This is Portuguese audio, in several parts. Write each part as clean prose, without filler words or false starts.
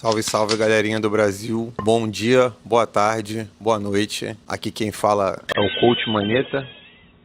Salve, salve, galerinha do Brasil. Bom dia, boa tarde, boa noite. Aqui quem fala é o Coach Maneta.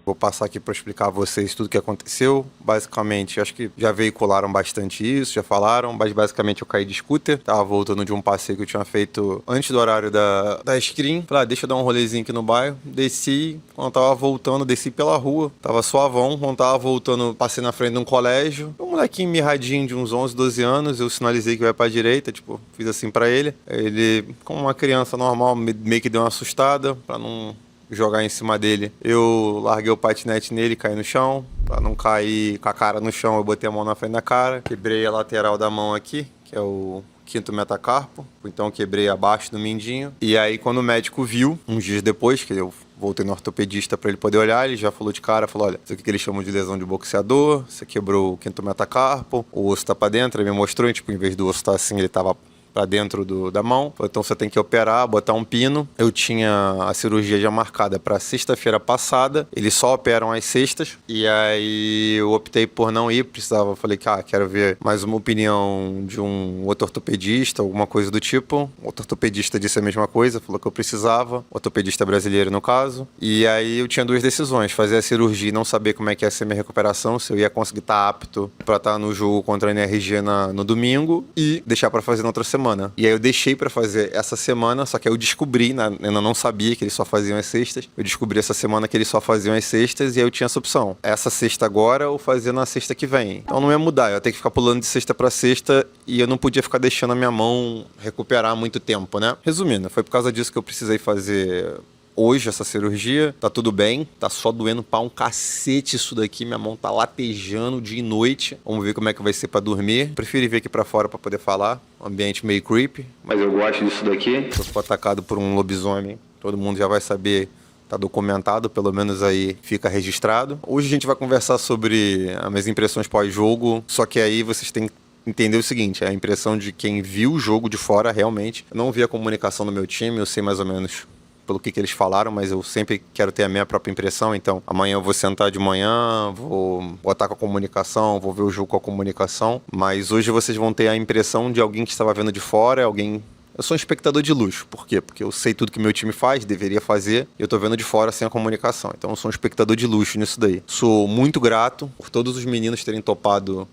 Vou passar aqui para explicar a vocês tudo o que aconteceu. Basicamente, acho que já veicularam bastante isso, já falaram, mas basicamente eu caí de scooter. Tava voltando de um passeio que eu tinha feito antes do horário da screen. Falei, deixa eu dar um rolezinho aqui no bairro. Desci, quando eu tava voltando, desci pela rua. Tava suavão, quando tava voltando, passei na frente de um colégio. Um molequinho mirradinho de uns 11, 12 anos, eu sinalizei que vai pra direita, tipo, fiz assim pra ele. Ele, como uma criança normal, meio que deu uma assustada, pra não jogar em cima dele. Eu larguei o patinete nele e caí no chão. Pra não cair com a cara no chão, eu botei a mão na frente da cara. Quebrei a lateral da mão aqui, que é o quinto metacarpo. Então quebrei abaixo do mindinho. E aí quando o médico viu, uns dias depois, que eu voltei no ortopedista para ele poder olhar, ele já falou de cara, falou, olha, isso aqui que eles chamam de lesão de boxeador, você quebrou o quinto metacarpo, o osso tá pra dentro, ele me mostrou, e, tipo, em vez do osso tá assim, ele tava pra dentro da mão. Então você tem que operar, botar um pino. Eu tinha a cirurgia já marcada pra sexta-feira passada. Eles só operam às sextas. E aí eu optei por não ir. Precisava, falei que quero ver mais uma opinião de um outro ortopedista, alguma coisa do tipo. O outro ortopedista disse a mesma coisa, falou que eu precisava. Ortopedista brasileiro, no caso. E aí eu tinha duas decisões: fazer a cirurgia e não saber como é que ia ser minha recuperação, se eu ia conseguir estar apto pra estar no jogo contra a NRG no domingo, e deixar pra fazer na outra semana. E aí eu deixei pra fazer essa semana, só que aí eu descobri, eu não sabia que eles só faziam as sextas. Eu descobri essa semana que eles só faziam as sextas, e aí eu tinha essa opção: essa sexta agora ou fazer na sexta que vem. Então não ia mudar, eu ia ter que ficar pulando de sexta pra sexta, e eu não podia ficar deixando a minha mão recuperar muito tempo, né? Resumindo, foi por causa disso que eu precisei fazer hoje essa cirurgia. Tá tudo bem, tá só doendo pra um cacete isso daqui, minha mão tá latejando dia e noite. Vamos ver como é que vai ser pra dormir. Prefiro vir aqui pra fora pra poder falar, ambiente meio creepy, mas eu gosto disso daqui. Se eu for atacado por um lobisomem, todo mundo já vai saber, tá documentado, pelo menos aí fica registrado. Hoje a gente vai conversar sobre as minhas impressões pós-jogo, só que aí vocês têm que entender o seguinte: é a impressão de quem viu o jogo de fora realmente. Eu não vi a comunicação do meu time, eu sei mais ou menos pelo que eles falaram, mas eu sempre quero ter a minha própria impressão. Então amanhã eu vou sentar de manhã, vou botar com a comunicação, vou ver o jogo com a comunicação, mas hoje vocês vão ter a impressão de alguém que estava vendo de fora, alguém... Eu sou um espectador de luxo. Por quê? Porque eu sei tudo que meu time faz, deveria fazer, e eu tô vendo de fora sem a comunicação. Então eu sou um espectador de luxo nisso daí. Sou muito grato por todos os meninos terem topado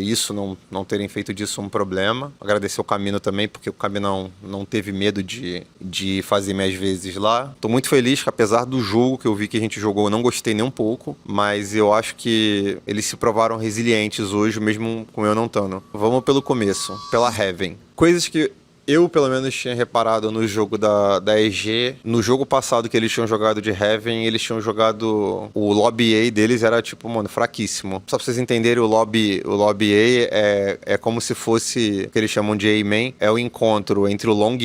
isso, não terem feito disso um problema. Agradecer o Camino também, porque o Camino não teve medo de fazer minhas vezes lá. Tô muito feliz que, apesar do jogo que eu vi que a gente jogou, eu não gostei nem um pouco, mas eu acho que eles se provaram resilientes hoje, mesmo com eu não estando. Vamos pelo começo, pela Heaven. Coisas que eu, pelo menos, tinha reparado no jogo da EG. No jogo passado que eles tinham jogado de Heaven, eles tinham jogado... O lobby A deles era, tipo, mano, fraquíssimo. Só pra vocês entenderem, o lobby A é como se fosse o que eles chamam de A-Main. É o encontro entre o Long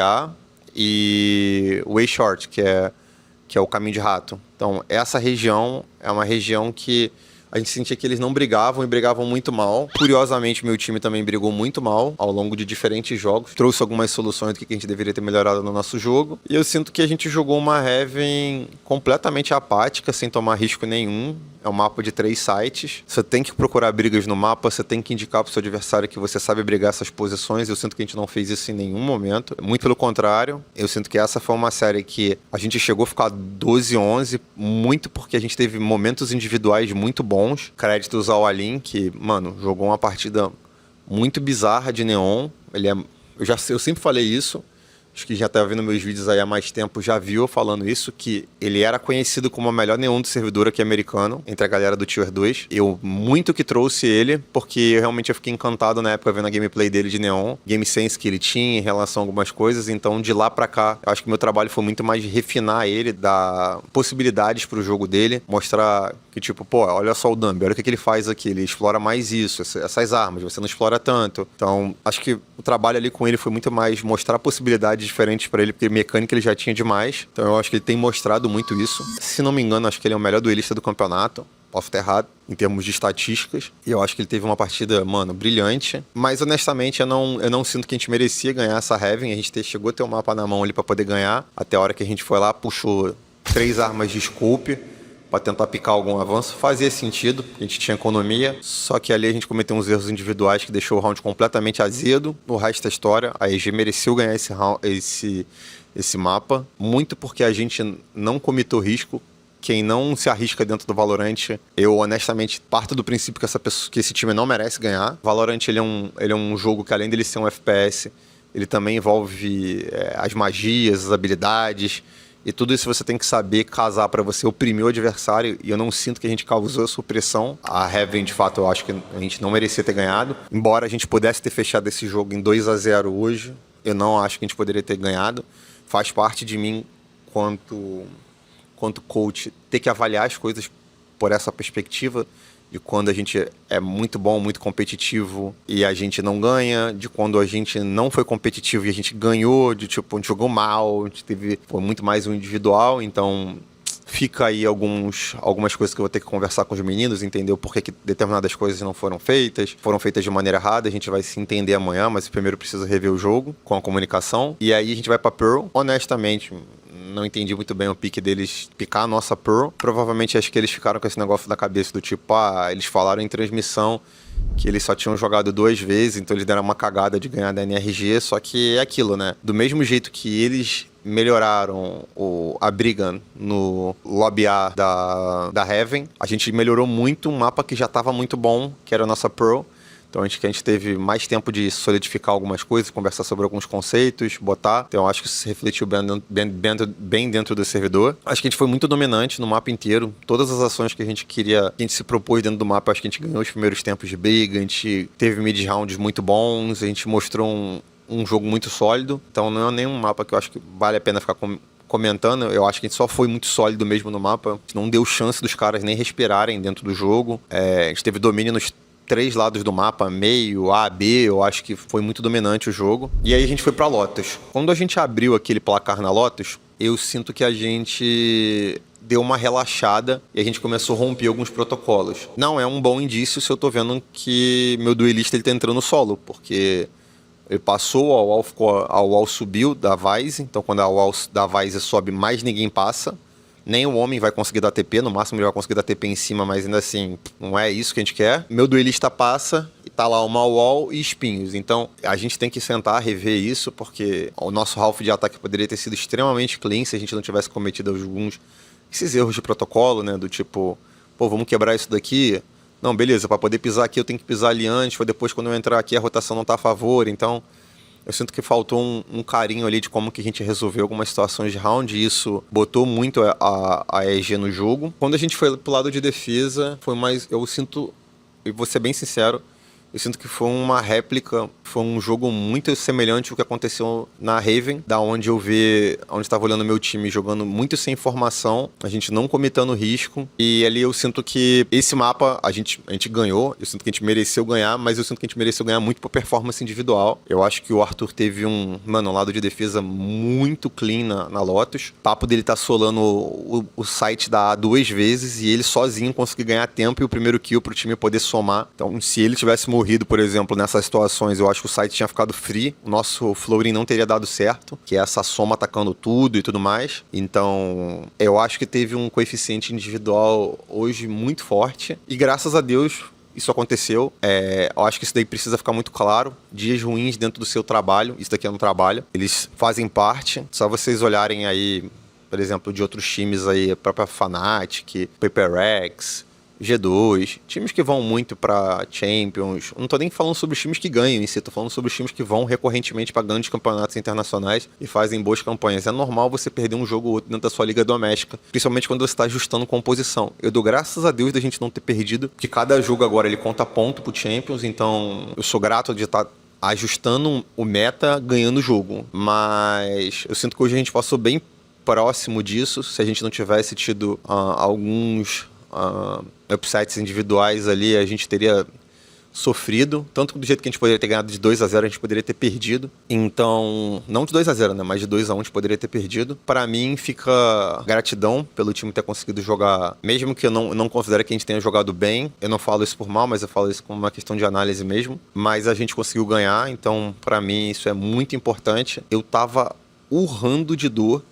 A e o A-Short, que é o caminho de rato. Então, essa região é uma região que a gente sentia que eles não brigavam, e brigavam muito mal. Curiosamente, meu time também brigou muito mal ao longo de diferentes jogos. Trouxe algumas soluções do que a gente deveria ter melhorado no nosso jogo. E eu sinto que a gente jogou uma Heaven completamente apática, sem tomar risco nenhum. É um mapa de 3 sites. Você tem que procurar brigas no mapa, você tem que indicar pro seu adversário que você sabe brigar essas posições. Eu sinto que a gente não fez isso em nenhum momento. Muito pelo contrário. Eu sinto que essa foi uma série que a gente chegou a ficar 12-11, muito porque a gente teve momentos individuais muito bons. Créditos ao Alin, que, mano, jogou uma partida muito bizarra de Neon. Eu sempre falei isso. Acho que já tá vendo meus vídeos aí há mais tempo, já viu eu falando isso, que ele era conhecido como o melhor neon do servidor aqui americano, entre a galera do Tier 2. Eu muito que trouxe ele, porque realmente eu fiquei encantado na época vendo a gameplay dele de neon, game sense que ele tinha em relação a algumas coisas. Então de lá pra cá, eu acho que meu trabalho foi muito mais de refinar ele, dar possibilidades pro jogo dele, mostrar que tipo, pô, olha só o Dumb, olha o que ele faz aqui, ele explora mais isso, essas armas, você não explora tanto. Então acho que o trabalho ali com ele foi muito mais mostrar possibilidades diferentes pra ele, porque mecânica ele já tinha demais. Então eu acho que ele tem mostrado muito isso. Se não me engano, acho que ele é o melhor duelista do campeonato. Posso estar errado em termos de estatísticas. E eu acho que ele teve uma partida, mano, brilhante. Mas honestamente, eu não sinto que a gente merecia ganhar essa Heaven. A gente chegou a ter o mapa na mão ali pra poder ganhar. Até a hora que a gente foi lá, puxou 3 armas de scope. para tentar picar algum avanço. Fazia sentido, a gente tinha economia, só que ali a gente cometeu uns erros individuais que deixou o round completamente azedo. O resto da história, a EG mereceu ganhar esse mapa, muito porque a gente não cometeu risco. Quem não se arrisca dentro do Valorant, eu honestamente parto do princípio que esse time não merece ganhar. Valorant ele é um jogo que, além dele ser um FPS, ele também envolve as magias, as habilidades, e tudo isso você tem que saber casar para você oprimir o adversário, e eu não sinto que a gente causou essa opressão. A Heaven, de fato, eu acho que a gente não merecia ter ganhado. Embora a gente pudesse ter fechado esse jogo em 2-0 hoje, eu não acho que a gente poderia ter ganhado. Faz parte de mim, quanto coach, ter que avaliar as coisas por essa perspectiva de quando a gente é muito bom, muito competitivo e a gente não ganha, de quando a gente não foi competitivo e a gente ganhou, de tipo, a gente jogou mal, foi muito mais um individual. Então fica aí algumas coisas que eu vou ter que conversar com os meninos, entender o porquê que determinadas coisas não foram feitas de maneira errada. A gente vai se entender amanhã, mas primeiro precisa rever o jogo com a comunicação. E aí a gente vai pra Pearl. Honestamente, não entendi muito bem o pique deles picar a nossa Pearl. Provavelmente acho que eles ficaram com esse negócio na cabeça do tipo, eles falaram em transmissão que eles só tinham jogado 2 vezes, então eles deram uma cagada de ganhar da NRG, só que é aquilo, né? Do mesmo jeito que eles melhoraram a briga no lobby A da Heaven, a gente melhorou muito um mapa que já estava muito bom, que era a nossa Pearl. Então a gente teve mais tempo de solidificar algumas coisas, conversar sobre alguns conceitos, botar. Então eu acho que isso se refletiu bem dentro do servidor. Acho que a gente foi muito dominante no mapa inteiro. Todas as ações que a gente queria, que a gente se propôs dentro do mapa, acho que a gente ganhou os primeiros tempos de briga, a gente teve mid-rounds muito bons, a gente mostrou um jogo muito sólido. Então não é nenhum mapa que eu acho que vale a pena ficar comentando. Eu acho que a gente só foi muito sólido mesmo no mapa. A gente não deu chance dos caras nem respirarem dentro do jogo. A gente teve domínio nos 3 lados do mapa, meio, A, B, eu acho que foi muito dominante o jogo. E aí a gente foi pra Lotus. Quando a gente abriu aquele placar na Lotus, eu sinto que a gente deu uma relaxada e a gente começou a romper alguns protocolos. Não é um bom indício se eu tô vendo que meu duelista ele tá entrando solo, porque ele passou, a wall subiu da Vyze, então quando a wall da Vyze sobe, mais ninguém passa. Nem o homem vai conseguir dar TP, no máximo ele vai conseguir dar TP em cima, mas ainda assim, não é isso que a gente quer. Meu duelista passa e tá lá uma wall e espinhos. Então, a gente tem que sentar, rever isso, porque o nosso half de ataque poderia ter sido extremamente clean se a gente não tivesse cometido esses erros de protocolo, né? Do tipo, vamos quebrar isso daqui. Não, beleza, para poder pisar aqui eu tenho que pisar ali antes, ou depois quando eu entrar aqui a rotação não tá a favor, então eu sinto que faltou um carinho ali de como que a gente resolveu algumas situações de round, e isso botou muito a EG no jogo. Quando a gente foi pro lado de defesa, foi mais, eu sinto, e vou ser bem sincero, eu sinto que foi uma réplica, foi um jogo muito semelhante ao que aconteceu na Raven, da onde onde estava olhando meu time jogando muito sem informação, a gente não cometendo risco, e ali eu sinto que esse mapa a gente ganhou, eu sinto que a gente mereceu ganhar, mas eu sinto que a gente mereceu ganhar muito por performance individual. Eu acho que o Arthur teve um lado de defesa muito clean na Lotus. O papo dele tá solando o site da A 2 vezes, e ele sozinho conseguiu ganhar tempo e o primeiro kill pro time poder somar. Então, se ele tivesse morrido, por exemplo, nessas situações, eu acho que o site tinha ficado free, o nosso floating não teria dado certo, que é essa soma atacando tudo e tudo mais. Então, eu acho que teve um coeficiente individual hoje muito forte, e graças a Deus isso aconteceu. Eu acho que isso daí precisa ficar muito claro. Dias ruins dentro do seu trabalho, isso daqui é um trabalho, eles fazem parte. Só vocês olharem aí, por exemplo, de outros times aí, a própria Fnatic, PaperX, G2, times que vão muito pra Champions. Não tô nem falando sobre os times que ganham em si, tô falando sobre os times que vão recorrentemente pra grandes campeonatos internacionais e fazem boas campanhas. É normal você perder um jogo ou outro dentro da sua liga doméstica, principalmente quando você tá ajustando composição. Eu dou graças a Deus da gente não ter perdido, porque cada jogo agora ele conta ponto pro Champions, então eu sou grato de estar ajustando o meta, ganhando o jogo. Mas eu sinto que hoje a gente passou bem próximo disso. Se a gente não tivesse tido alguns upsets individuais ali, a gente teria sofrido, tanto do jeito que a gente poderia ter ganhado de 2-0, a gente poderia ter perdido. Então, não de 2-0, né, mas de 2-1 a gente poderia ter perdido. Para mim, fica gratidão pelo time ter conseguido jogar, mesmo que eu não considere que a gente tenha jogado bem. Eu não falo isso por mal, mas eu falo isso como uma questão de análise mesmo. Mas a gente conseguiu ganhar, então, para mim, isso é muito importante. Eu tava urrando de dor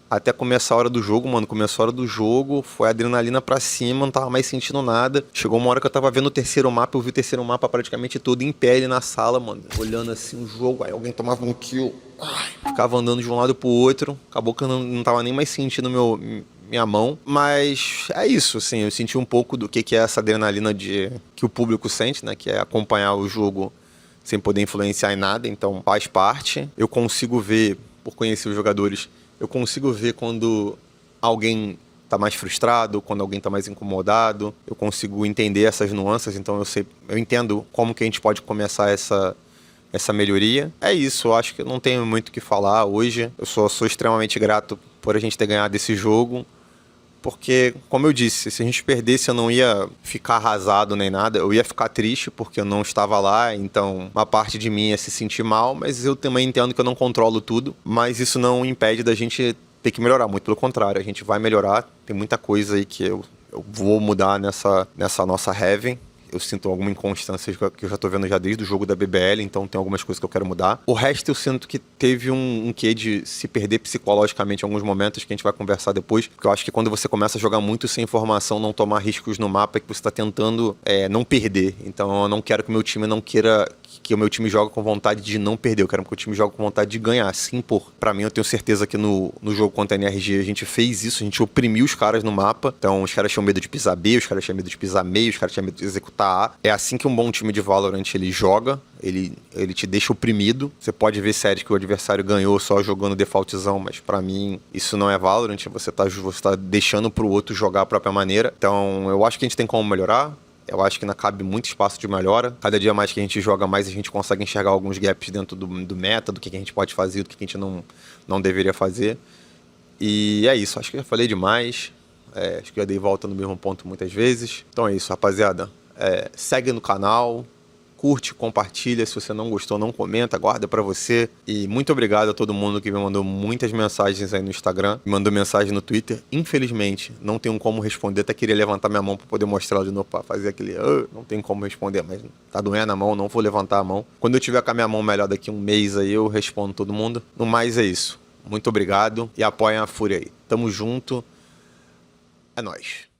até começar a hora do jogo, mano. Começou a hora do jogo, foi adrenalina pra cima, não tava mais sentindo nada. Chegou uma hora que eu tava vendo o terceiro mapa, eu vi o terceiro mapa praticamente todo em pé ali na sala, mano. Olhando assim o jogo, aí alguém tomava um kill. Ficava andando de um lado pro outro. Acabou que eu não tava nem mais sentindo minha mão. Mas é isso, assim, eu senti um pouco do que é essa adrenalina que o público sente, né? Que é acompanhar o jogo sem poder influenciar em nada, então faz parte. Eu consigo ver, por conhecer os jogadores, eu consigo ver quando alguém tá mais frustrado, quando alguém tá mais incomodado. Eu consigo entender essas nuances, então eu entendo como que a gente pode começar essa melhoria. É isso, eu acho que eu não tenho muito o que falar hoje. Eu sou extremamente grato por a gente ter ganhado esse jogo. Porque, como eu disse, se a gente perdesse eu não ia ficar arrasado nem nada, eu ia ficar triste porque eu não estava lá, então uma parte de mim ia se sentir mal, mas eu também entendo que eu não controlo tudo, mas isso não impede da gente ter que melhorar, muito pelo contrário, a gente vai melhorar, tem muita coisa aí que eu vou mudar nessa nossa Heaven. Eu sinto alguma inconstância que eu já tô vendo já desde o jogo da BBL, então tem algumas coisas que eu quero mudar. O resto eu sinto que teve um quê de se perder psicologicamente em alguns momentos, que a gente vai conversar depois, porque eu acho que quando você começa a jogar muito sem informação, não tomar riscos no mapa, é que você tá tentando não perder. Então eu não quero que o meu time não queira que o meu time joga com vontade de não perder, eu quero que o time jogue com vontade de ganhar, sim, pra mim eu tenho certeza que no jogo contra a NRG a gente fez isso, a gente oprimiu os caras no mapa, então os caras tinham medo de pisar B, os caras tinham medo de pisar meio, os caras tinham medo de executar A. É assim que um bom time de Valorant ele joga, ele te deixa oprimido. Você pode ver séries que o adversário ganhou só jogando defaultzão, mas pra mim isso não é Valorant, você tá deixando pro outro jogar a própria maneira. Então eu acho que a gente tem como melhorar. Eu acho que ainda cabe muito espaço de melhora. Cada dia mais que a gente joga mais, a gente consegue enxergar alguns gaps dentro do meta, do que a gente pode fazer, do que a gente não deveria fazer. E é isso, acho que já falei demais. Acho que já dei volta no mesmo ponto muitas vezes. Então é isso, rapaziada. Segue no canal, curte, compartilha. Se você não gostou, não comenta, guarda pra você. E muito obrigado a todo mundo que me mandou muitas mensagens aí no Instagram, me mandou mensagem no Twitter. Infelizmente, não tenho como responder. Até queria levantar minha mão pra poder mostrar ela de novo, pra fazer aquele... não tenho como responder, mas tá doendo a mão, não vou levantar a mão. Quando eu tiver com a minha mão melhor daqui um mês aí, eu respondo todo mundo. No mais é isso. Muito obrigado e apoiem a Fúria aí. Tamo junto. É nóis.